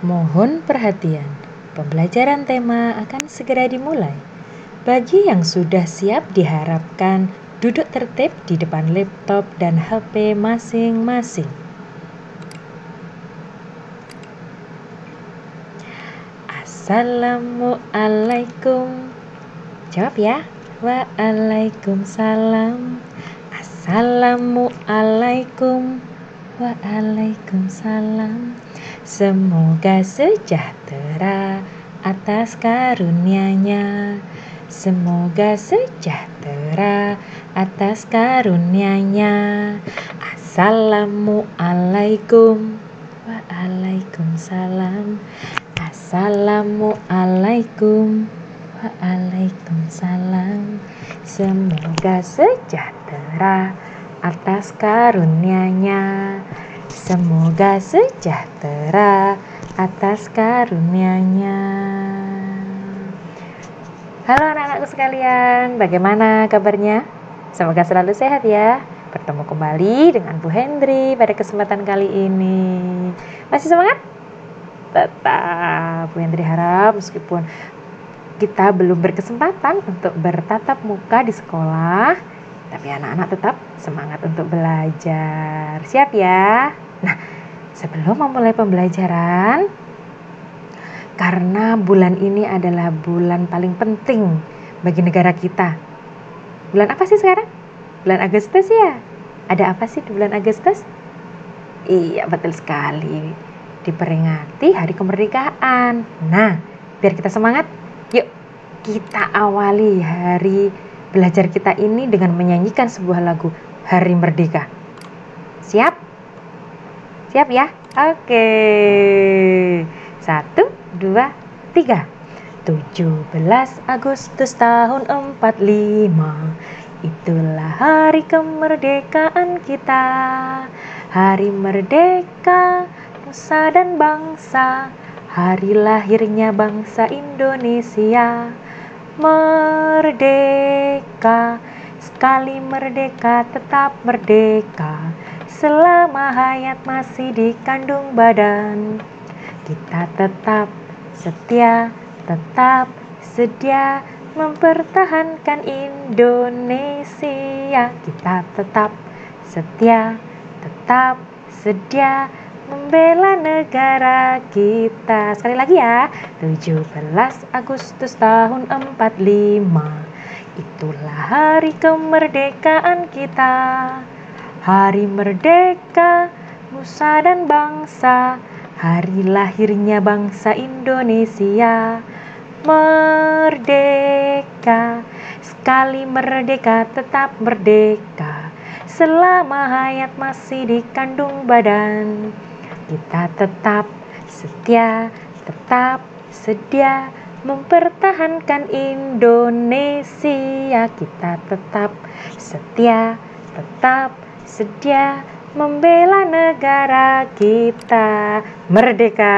Mohon perhatian, pembelajaran tema akan segera dimulai. Bagi yang sudah siap diharapkan duduk tertib di depan laptop dan HP masing-masing. Assalamualaikum. Jawab ya. Waalaikumsalam. Assalamualaikum. Waalaikumsalam. Semoga sejahtera atas karunia-Nya. Semoga sejahtera atas karunia-Nya. Assalamualaikum. Waalaikumsalam. Assalamualaikum. Waalaikumsalam. Semoga sejahtera atas karunia-Nya. Semoga sejahtera atas karunia-Nya. Halo anak-anakku sekalian, bagaimana kabarnya? Semoga selalu sehat ya. Bertemu kembali dengan Bu Hendri pada kesempatan kali ini. Masih semangat? Tetap. Bu Hendri harap meskipun kita belum berkesempatan untuk bertatap muka di sekolah, tapi anak-anak tetap semangat untuk belajar. Siap ya? Nah, sebelum memulai pembelajaran, karena bulan ini adalah bulan paling penting bagi negara kita. Bulan apa sih sekarang? Bulan Agustus ya? Ada apa sih di bulan Agustus? Iya, betul sekali. Diperingati Hari Kemerdekaan. Nah, biar kita semangat, yuk kita awali hari belajar kita ini dengan menyanyikan sebuah lagu Hari Merdeka. Siap? Siap ya? Oke. 1, 2, 3. 17 Agustus tahun 45. Itulah hari kemerdekaan kita. Hari merdeka, nusa dan bangsa. Hari lahirnya bangsa Indonesia. Merdeka, sekali merdeka tetap merdeka. Selama hayat masih dikandung badan, kita tetap setia, tetap sedia mempertahankan Indonesia. Kita tetap setia, tetap sedia membela negara kita. Sekali lagi ya. 17 Agustus tahun 45. Itulah hari kemerdekaan kita. Hari merdeka, nusa dan bangsa. Hari lahirnya bangsa Indonesia. Merdeka, sekali merdeka tetap merdeka. Selama hayat masih dikandung badan, kita tetap setia, tetap sedia mempertahankan Indonesia. Kita tetap setia, tetap sedia membela negara kita. Merdeka.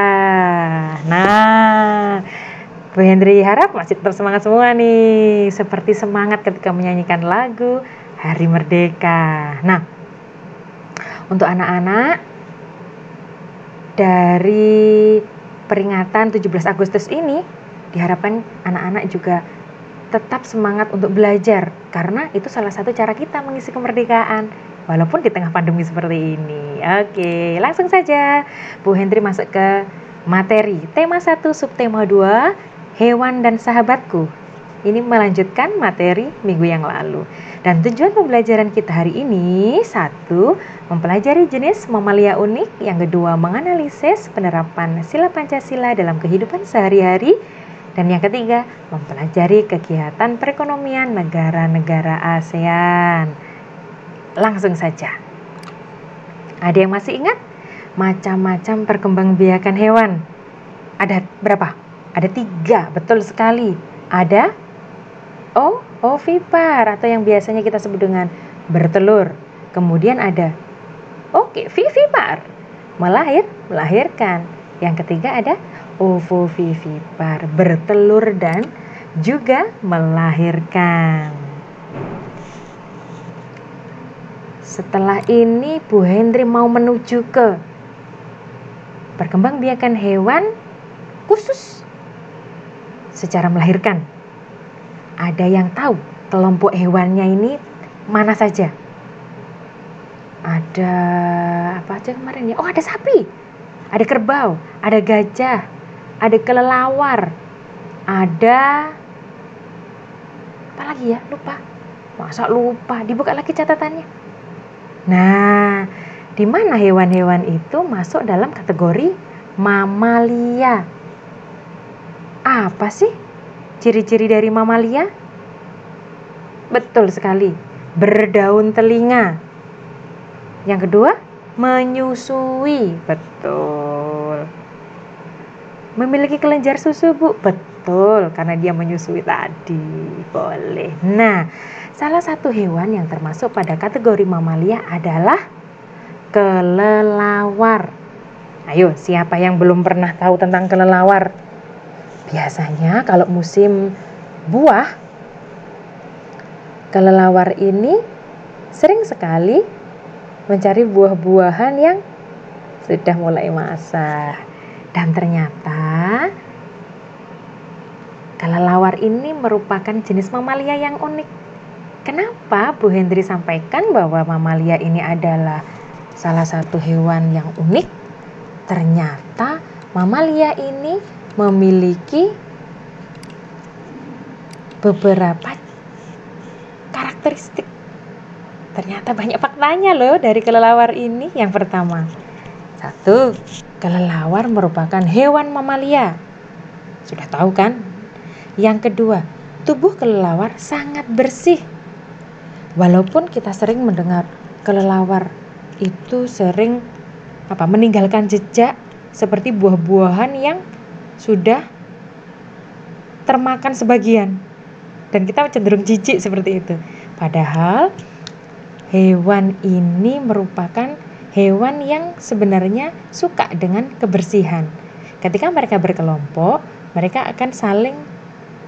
Nah, Bu Hendri harap masih tetap semangat semua nih, seperti semangat ketika menyanyikan lagu Hari Merdeka. Nah, untuk anak-anak dari peringatan 17 Agustus ini, diharapkan anak-anak juga tetap semangat untuk belajar, karena itu salah satu cara kita mengisi kemerdekaan, walaupun di tengah pandemi seperti ini. Oke, langsung saja Bu Hendri masuk ke materi. Tema 1, subtema 2, hewan dan sahabatku. Ini melanjutkan materi minggu yang lalu. Dan tujuan pembelajaran kita hari ini, 1, mempelajari jenis mamalia unik. Yang kedua, menganalisis penerapan sila Pancasila dalam kehidupan sehari-hari. Dan yang ketiga, mempelajari kegiatan perekonomian negara-negara ASEAN. Langsung saja. Ada yang masih ingat? Macam-macam perkembangbiakan hewan. Ada berapa? Ada 3, betul sekali. Ada ovipar atau yang biasanya kita sebut dengan bertelur. Kemudian ada vivipar, melahirkan. Yang ketiga ada ovovivipar, bertelur dan juga melahirkan. Setelah ini Bu Hendri mau menuju ke perkembangbiakan hewan khusus secara melahirkan. Ada yang tahu kelompok hewannya ini mana saja? Ada apa aja kemarin ya? Oh, ada sapi, ada kerbau, ada gajah, ada kelelawar, ada apa lagi ya? Lupa. Masa lupa? Dibuka lagi catatannya. Nah, di mana hewan-hewan itu masuk dalam kategori mamalia? Apa sih ciri-ciri dari mamalia? Betul sekali, berdaun telinga. Yang kedua, menyusui. Betul. Memiliki kelenjar susu, Bu. Betul, karena dia menyusui tadi. Boleh. Nah, salah satu hewan yang termasuk pada kategori mamalia adalah kelelawar. Ayo, siapa yang belum pernah tahu tentang kelelawar? Biasanya kalau musim buah, kelelawar ini sering sekali mencari buah-buahan yang sudah mulai masak. Dan ternyata kelelawar ini merupakan jenis mamalia yang unik. Kenapa Bu Hendri sampaikan bahwa mamalia ini adalah salah satu hewan yang unik? Ternyata mamalia ini memiliki beberapa karakteristik. Ternyata banyak faktanya loh dari kelelawar ini. Yang pertama, 1. Kelelawar merupakan hewan mamalia. Sudah tahu kan? Yang kedua, tubuh kelelawar sangat bersih. Walaupun kita sering mendengar kelelawar itu sering meninggalkan jejak seperti buah-buahan yang sudah termakan sebagian. Dan kita cenderung jijik seperti itu. Padahal hewan ini merupakan hewan yang sebenarnya suka dengan kebersihan. Ketika mereka berkelompok, mereka akan saling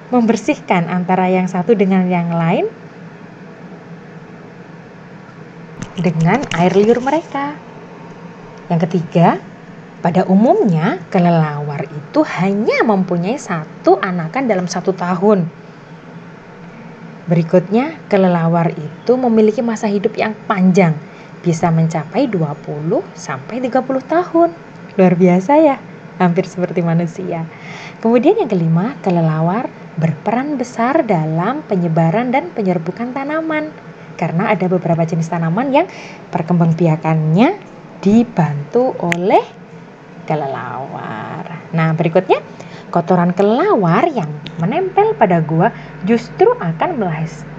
membersihkan antara yang satu dengan yang lain dengan air liur mereka. Yang ketiga, pada umumnya kelelawar itu hanya mempunyai satu anakan dalam 1 tahun. Berikutnya, kelelawar itu memiliki masa hidup yang panjang, bisa mencapai 20 sampai 30 tahun. Luar biasa ya, hampir seperti manusia. Kemudian yang kelima, kelelawar berperan besar dalam penyebaran dan penyerbukan tanaman. Karena ada beberapa jenis tanaman yang perkembangbiakannya dibantu oleh kelelawar. Nah, berikutnya, kotoran kelelawar yang menempel pada gua justru akan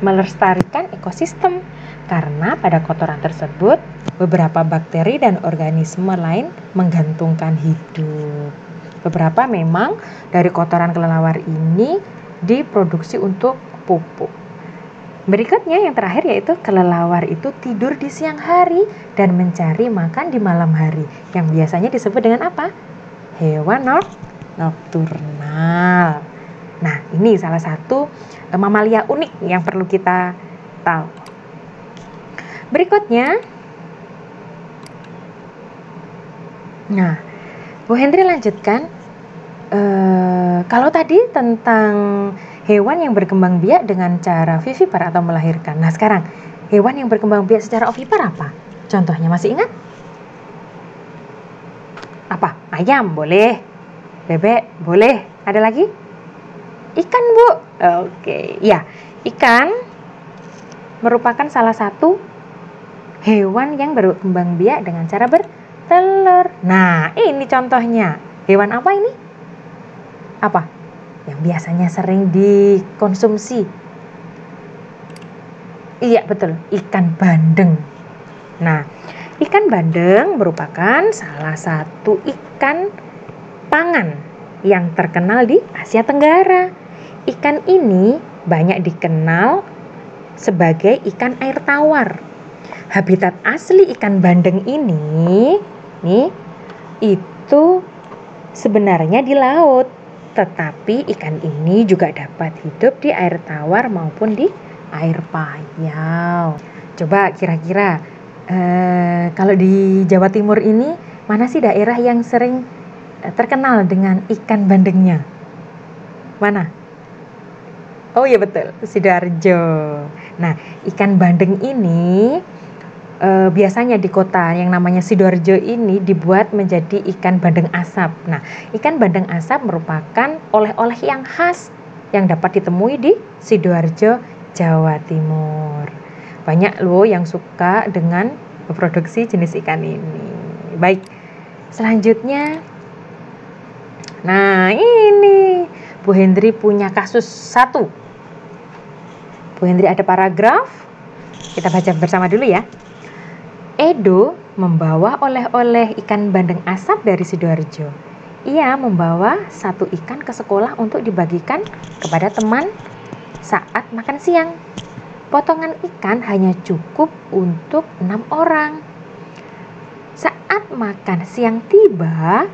melestarikan ekosistem karena pada kotoran tersebut beberapa bakteri dan organisme lain menggantungkan hidup. Beberapa memang dari kotoran kelelawar ini diproduksi untuk pupuk. Berikutnya yang terakhir yaitu kelelawar itu tidur di siang hari dan mencari makan di malam hari yang biasanya disebut dengan apa? Hewan nokturnal. Nah, ini salah satu mamalia unik yang perlu kita tahu. Berikutnya, nah, Bu Hendri lanjutkan. Kalau tadi tentang hewan yang berkembang biak dengan cara vivipar atau melahirkan. Nah, sekarang hewan yang berkembang biak secara ovipar apa? Contohnya masih ingat? Apa? Ayam boleh. Bebek boleh. Ada lagi? Ikan, Bu. Oke. Ya, ikan merupakan salah satu hewan yang berkembang biak dengan cara bertelur. Nah, ini contohnya. Hewan apa ini? Apa? Yang biasanya sering dikonsumsi. Iya, betul. Ikan bandeng. Nah, ikan bandeng merupakan salah satu ikan pangan yang terkenal di Asia Tenggara. Ikan ini banyak dikenal sebagai ikan air tawar. Habitat asli ikan bandeng ini itu sebenarnya di laut, tetapi ikan ini juga dapat hidup di air tawar maupun di air payau. Coba kira-kira kalau di Jawa Timur ini mana sih daerah yang sering terkenal dengan ikan bandengnya? Mana? Oh iya betul, Sidoarjo. Nah, ikan bandeng ini biasanya di kota yang namanya Sidoarjo ini dibuat menjadi ikan bandeng asap. Nah, ikan bandeng asap merupakan oleh-oleh yang khas yang dapat ditemui di Sidoarjo, Jawa Timur. Banyak loh yang suka dengan memproduksi jenis ikan ini. Baik, selanjutnya. Nah, ini Bu Hendri punya kasus 1. Bu Hendri ada paragraf. Kita baca bersama dulu ya. Edo membawa oleh-oleh ikan bandeng asap dari Sidoarjo. Ia membawa 1 ikan ke sekolah untuk dibagikan kepada teman saat makan siang. Potongan ikan hanya cukup untuk 6 orang. Saat makan siang tiba,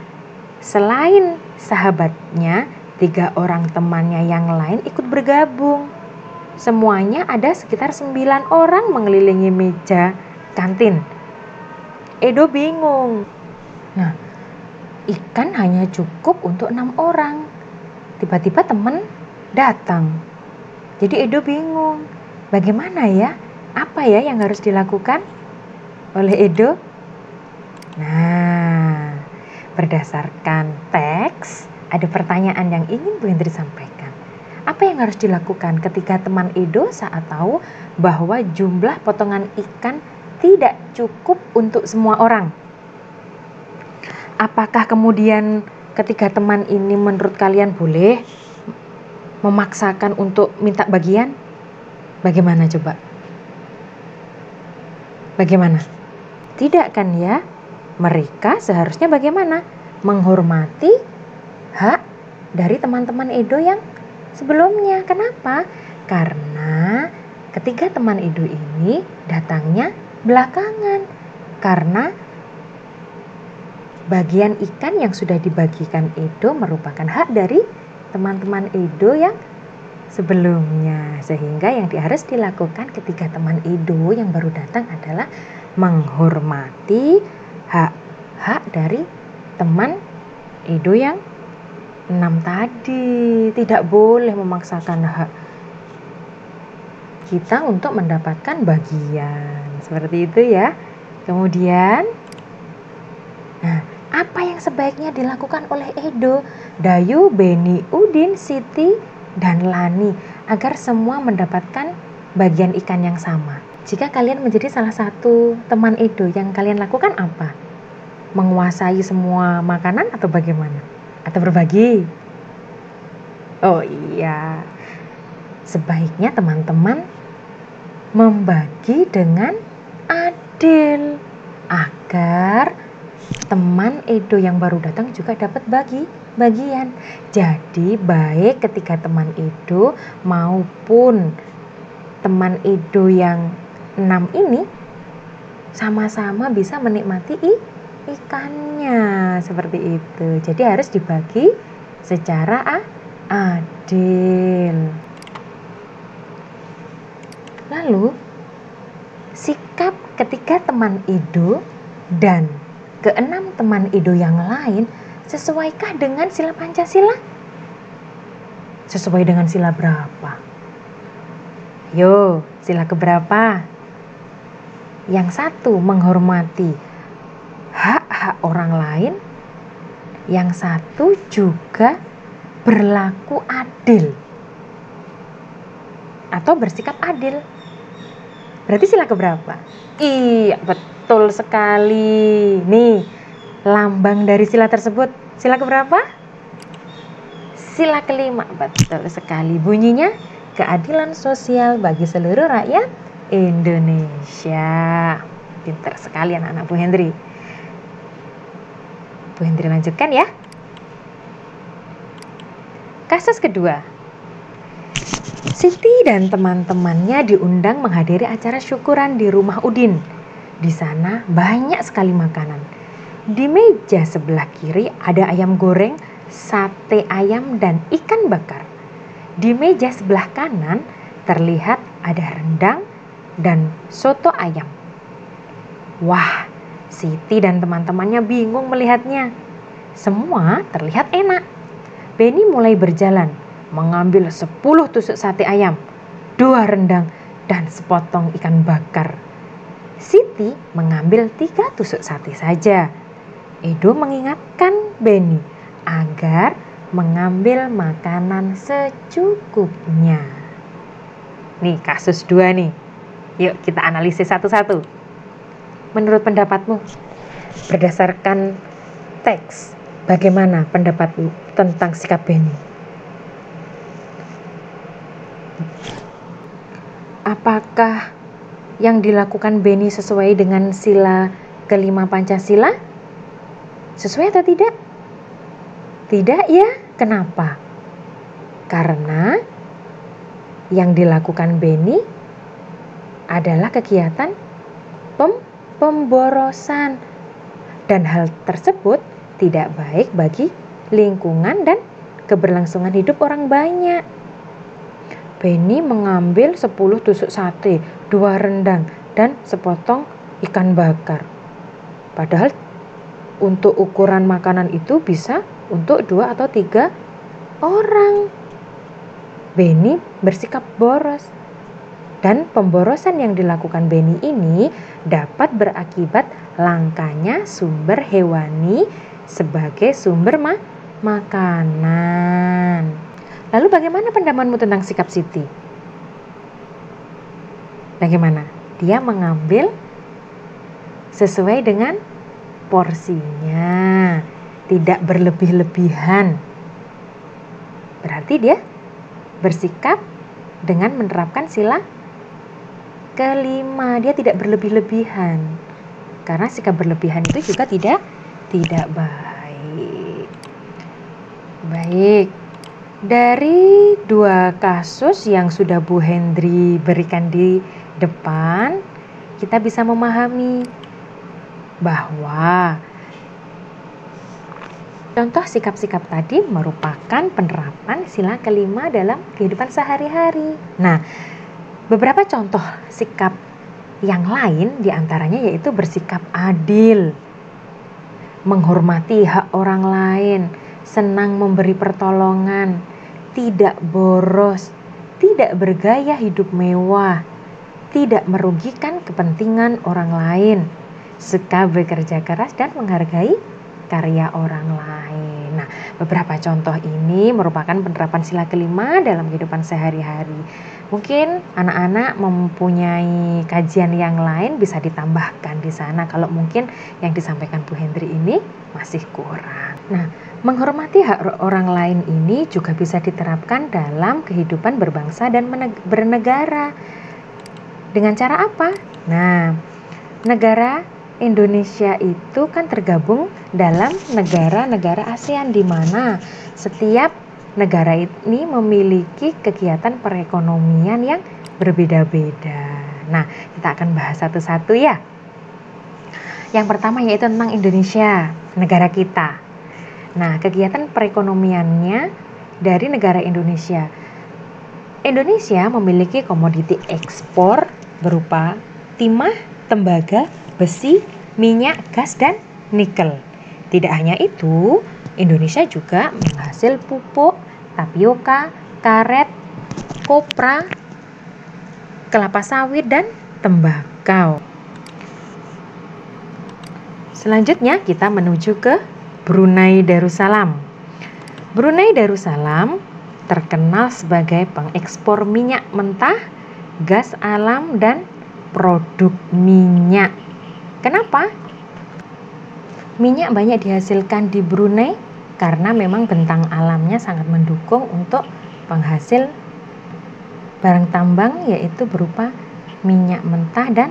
selain sahabatnya, 3 orang temannya yang lain ikut bergabung. Semuanya ada sekitar 9 orang mengelilingi meja kantin. Edo bingung. Nah, ikan hanya cukup untuk 6 orang. Tiba-tiba teman datang. Jadi Edo bingung. Bagaimana ya? Apa ya yang harus dilakukan oleh Edo? Nah, berdasarkan teks, ada pertanyaan yang ingin Bu Hendri sampaikan. Apa yang harus dilakukan ketika teman Edo saat tahu bahwa jumlah potongan ikan tidak cukup untuk semua orang? Apakah kemudian ketika teman ini menurut kalian boleh memaksakan untuk minta bagian? Bagaimana coba? Bagaimana? Tidak kan ya? Mereka seharusnya bagaimana? Menghormati hak dari teman-teman Edo yang sebelumnya. Kenapa? Karena ketiga teman Edo ini datangnya belakangan. Karena bagian ikan yang sudah dibagikan Edo merupakan hak dari teman-teman Edo yang sebelumnya. Sehingga yang harus dilakukan ketika teman Edo yang baru datang adalah menghormati hak dari teman Edo yang 6 tadi. Tidak boleh memaksakan hak kita untuk mendapatkan bagian. Seperti itu ya. Kemudian, nah, apa yang sebaiknya dilakukan oleh Edo, Dayu, Beni, Udin, Siti, dan Lani agar semua mendapatkan bagian ikan yang sama? Jika kalian menjadi salah satu teman Edo, yang kalian lakukan apa? Menguasai semua makanan atau bagaimana? Atau berbagi? Oh iya, sebaiknya teman-teman membagi dengan adil agar teman Edo yang baru datang juga dapat bagian. Jadi baik ketika teman Edo maupun teman Edo yang 6 ini sama-sama bisa menikmati ikannya. Seperti itu. Jadi harus dibagi secara adil. Lalu, sikap ketika teman Edo dan ke-6 teman Edo yang lain sesuaikah dengan sila Pancasila? Sesuai dengan sila berapa? Yo, sila keberapa? Yang 1, menghormati hak-hak orang lain. Yang 1 juga berlaku adil atau bersikap adil. Berarti sila keberapa? Iya, betul sekali. Nih, lambang dari sila tersebut. Sila keberapa? Sila kelima. Betul sekali. Bunyinya, keadilan sosial bagi seluruh rakyat Indonesia. Pintar sekali anak-anak Bu Hendri. Bu Hendri lanjutkan ya. Kasus kedua. Siti dan teman-temannya diundang menghadiri acara syukuran di rumah Udin. Di sana banyak sekali makanan. Di meja sebelah kiri ada ayam goreng, sate ayam, dan ikan bakar. Di meja sebelah kanan terlihat ada rendang dan soto ayam. Wah, Siti dan teman-temannya bingung melihatnya. Semua terlihat enak. Benny mulai berjalan, mengambil 10 tusuk sate ayam, 2 rendang, dan sepotong ikan bakar. Siti mengambil 3 tusuk sate saja. Edo mengingatkan Benny agar mengambil makanan secukupnya. Nih kasus 2 nih. Yuk kita analisis satu-satu. Menurut pendapatmu, berdasarkan teks, bagaimana pendapatmu tentang sikap Benny? Apakah yang dilakukan Benny sesuai dengan sila kelima Pancasila? Sesuai atau tidak? Tidak ya, kenapa? Karena yang dilakukan Benny adalah kegiatan pemborosan. Dan hal tersebut tidak baik bagi lingkungan dan keberlangsungan hidup orang banyak. Benny mengambil 10 tusuk sate, 2 rendang, dan sepotong ikan bakar. Padahal untuk ukuran makanan itu bisa untuk 2 atau 3 orang. Benny bersikap boros. Dan pemborosan yang dilakukan Benny ini dapat berakibat langkanya sumber hewani sebagai sumber makanan. Lalu bagaimana pendapatmu tentang sikap Siti? Bagaimana? Dia mengambil sesuai dengan porsinya, tidak berlebih-lebihan. Berarti dia bersikap dengan menerapkan sila kelima, dia tidak berlebih-lebihan. Karena sikap berlebihan itu juga tidak baik. Baik. Dari 2 kasus yang sudah Bu Hendri berikan di depan, kita bisa memahami bahwa contoh sikap-sikap tadi merupakan penerapan sila kelima dalam kehidupan sehari-hari. Nah, beberapa contoh sikap yang lain diantaranya yaitu bersikap adil, menghormati hak orang lain, senang memberi pertolongan, tidak boros, tidak bergaya hidup mewah, tidak merugikan kepentingan orang lain, suka bekerja keras dan menghargai karya orang lain. Nah, beberapa contoh ini merupakan penerapan sila kelima dalam kehidupan sehari-hari. Mungkin anak-anak mempunyai kajian yang lain bisa ditambahkan di sana kalau mungkin yang disampaikan Bu Hendri ini masih kurang. Nah, menghormati hak orang lain ini juga bisa diterapkan dalam kehidupan berbangsa dan bernegara. Dengan cara apa? Nah, negara Indonesia itu kan tergabung dalam negara-negara ASEAN di mana setiap negara ini memiliki kegiatan perekonomian yang berbeda-beda. Nah, kita akan bahas satu-satu ya. Yang pertama yaitu tentang Indonesia, negara kita. Nah, kegiatan perekonomiannya dari negara Indonesia. Indonesia memiliki komoditi ekspor berupa timah, tembaga, besi, minyak, gas, dan nikel. Tidak hanya itu, Indonesia juga menghasil pupuk, tapioka, karet, kopra, kelapa sawit, dan tembakau. Selanjutnya kita menuju ke Brunei Darussalam. Brunei Darussalam terkenal sebagai pengekspor minyak mentah, gas alam, dan produk minyak. Kenapa? Minyak banyak dihasilkan di Brunei karena memang bentang alamnya sangat mendukung untuk penghasil barang tambang yaitu berupa minyak mentah dan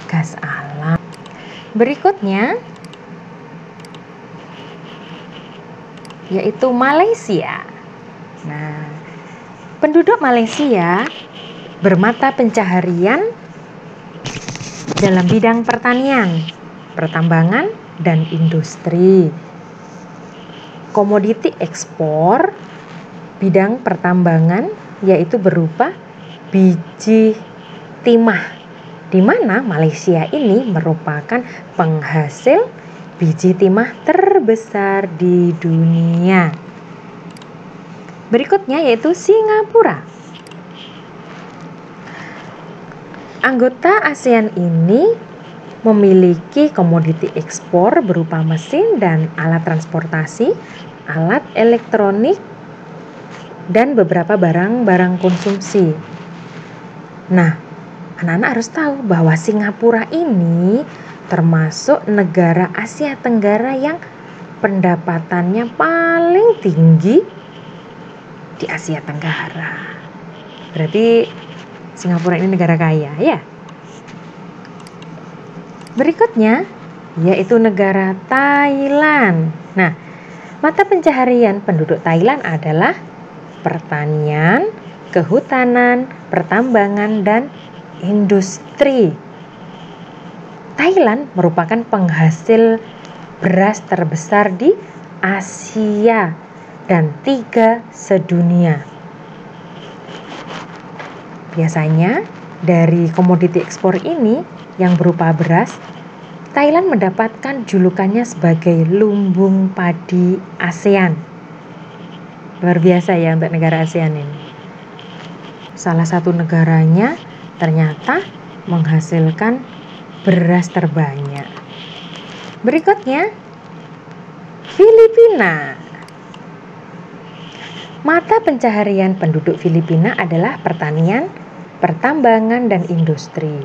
gas alam. Berikutnya yaitu Malaysia. Nah, penduduk Malaysia bermata pencaharian dalam bidang pertanian, pertambangan, dan industri. Komoditi ekspor bidang pertambangan yaitu berupa biji timah, di mana Malaysia ini merupakan penghasil biji timah terbesar di dunia. Berikutnya yaitu Singapura. Anggota ASEAN ini memiliki komoditi ekspor berupa mesin dan alat transportasi, alat elektronik, dan beberapa barang-barang konsumsi. Nah, anak-anak harus tahu bahwa Singapura ini termasuk negara Asia Tenggara yang pendapatannya paling tinggi di Asia Tenggara. Berarti Singapura ini negara kaya, ya. Berikutnya yaitu negara Thailand. Nah, mata pencaharian penduduk Thailand adalah pertanian, kehutanan, pertambangan, dan industri. Thailand merupakan penghasil beras terbesar di Asia dan 3 sedunia. Biasanya dari komoditi ekspor ini yang berupa beras, Thailand mendapatkan julukannya sebagai lumbung padi ASEAN. Luar biasa ya untuk negara ASEAN ini. Salah satu negaranya ternyata menghasilkan beras terbanyak. Berikutnya, Filipina. Mata pencaharian penduduk Filipina adalah pertanian, pertambangan, dan industri.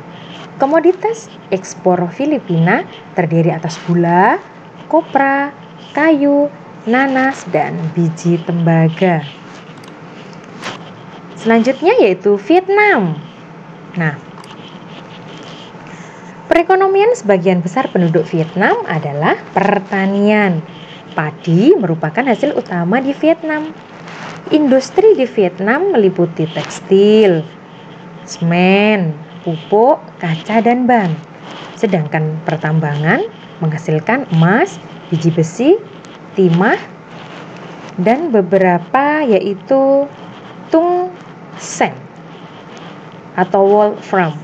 Komoditas ekspor Filipina terdiri atas gula, kopra, kayu, nanas, dan biji tembaga. Selanjutnya yaitu Vietnam. Nah, perekonomian sebagian besar penduduk Vietnam adalah pertanian. Padi merupakan hasil utama di Vietnam. Industri di Vietnam meliputi tekstil, semen, pupuk, kaca, dan ban. Sedangkan pertambangan menghasilkan emas, biji besi, timah, dan beberapa yaitu tungsten atau wolfram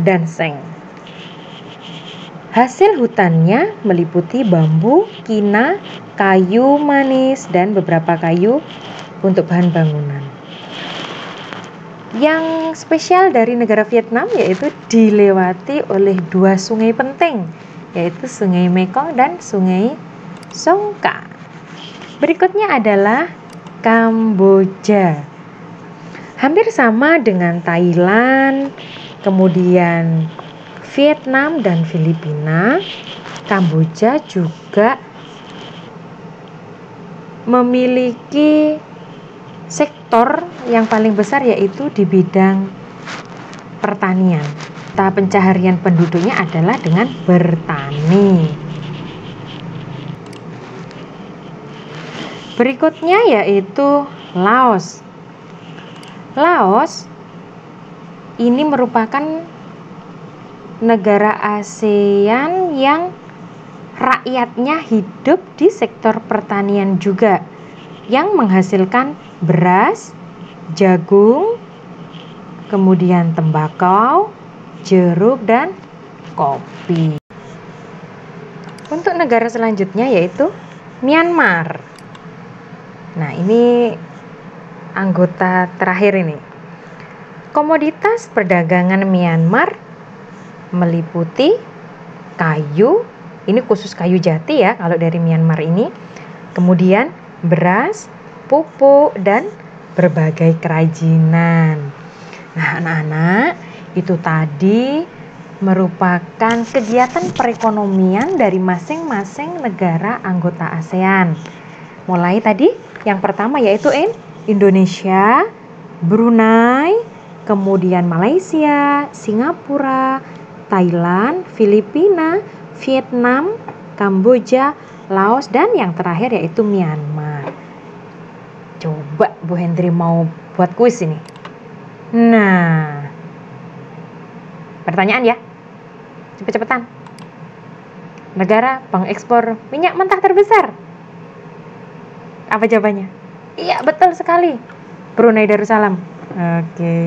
dan seng. Hasil hutannya meliputi bambu, kina, kayu manis, dan beberapa kayu untuk bahan bangunan. Yang spesial dari negara Vietnam yaitu dilewati oleh 2 sungai penting, yaitu Sungai Mekong dan Sungai Songkhla. Berikutnya adalah Kamboja. Hampir sama dengan Thailand, kemudian Vietnam dan Filipina, Kamboja juga memiliki sektor yang paling besar yaitu di bidang pertanian. Tahap pencaharian penduduknya adalah dengan bertani. Berikutnya yaitu Laos. Laos ini merupakan negara ASEAN yang rakyatnya hidup di sektor pertanian juga, yang menghasilkan beras, jagung, kemudian tembakau, jeruk, dan kopi. Untuk negara selanjutnya yaitu Myanmar. Nah, ini anggota terakhir ini. Komoditas perdagangan Myanmar meliputi kayu, ini khusus kayu jati ya kalau dari Myanmar ini. Kemudian beras, pupuk, dan berbagai kerajinan. Nah, anak-anak, itu tadi merupakan kegiatan perekonomian dari masing-masing negara anggota ASEAN. Mulai tadi yang pertama yaitu Indonesia, Brunei, kemudian Malaysia, Singapura, Thailand, Filipina, Vietnam, Kamboja, Laos, dan yang terakhir yaitu Myanmar. Coba Bu Hendri mau buat kuis ini. Nah, pertanyaan ya, cepet-cepetan. Negara pengekspor minyak mentah terbesar. Apa jawabannya? Iya, betul sekali. Brunei Darussalam. Oke.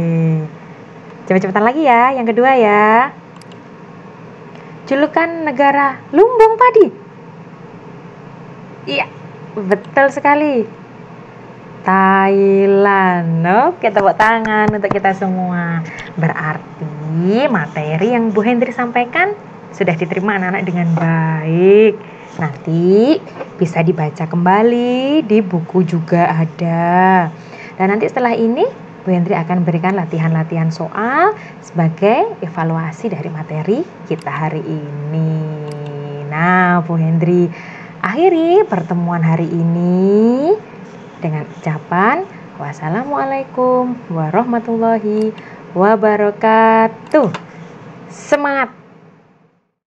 Cepet-cepetan lagi ya, yang kedua ya. Julukan negara lumbung padi. Iya, betul sekali. Thailand. Oke, tepuk tangan untuk kita semua. Berarti materi yang Bu Hendri sampaikan sudah diterima anak-anak dengan baik. Nanti bisa dibaca kembali, di buku juga ada. Dan nanti setelah ini Bu Hendri akan berikan latihan-latihan soal sebagai evaluasi dari materi kita hari ini. Nah, Bu Hendri akhiri pertemuan hari ini dengan ucapan wassalamualaikum warahmatullahi wabarakatuh. Semangat!